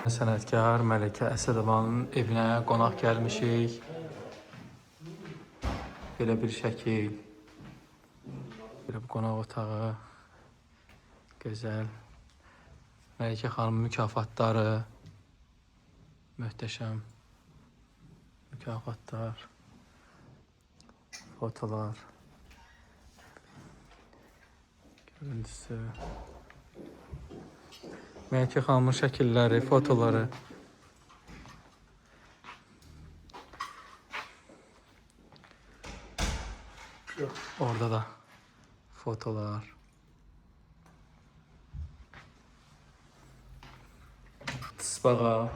Sənətkar Mələkə Əsədovanın evinə qonaq gəlmişik. Belə bir şəkil. Belə bir qonaq otağı. Gözəl. Mələkə xanımın mükafatları. Möhtəşəm. Mükafatlar. Fotolar. Görüntüsü. Mələkə xanımın şəkilləri, fotoları. Orada da fotolar. Tısbağa.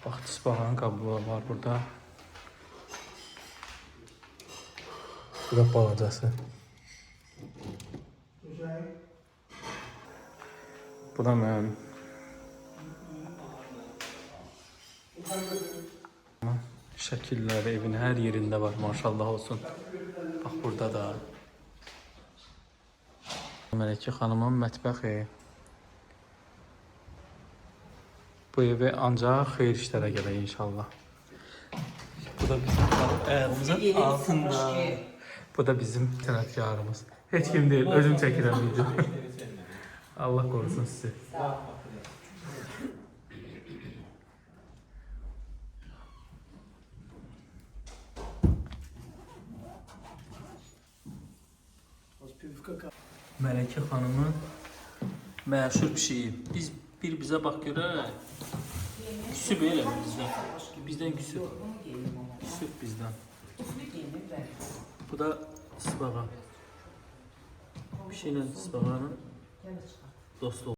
Bax, tısbağanın qabları var burada. Bu da balacası. Bu da mənim. Şəkilləri evin hər yerində var, maşallah olsun. Bax, burada da. Mələkə xanımın mətbəxi. Bu evi ancaq xeyir işlərə gələk inşallah. Bu da bizim ayağımızın altında. Bu da bizim sənətkarımız. Heç kim deyil, özüm çəkirəm video. Allah qorusun sizi. Mələkə xanımın məşhur pişiyi. Bizə bax görək. Küsüb elə bizdən. Bizdən küsüb. Küsüb bizdən. Bu da tısbağa. Pişiylə tısbağanın dostu.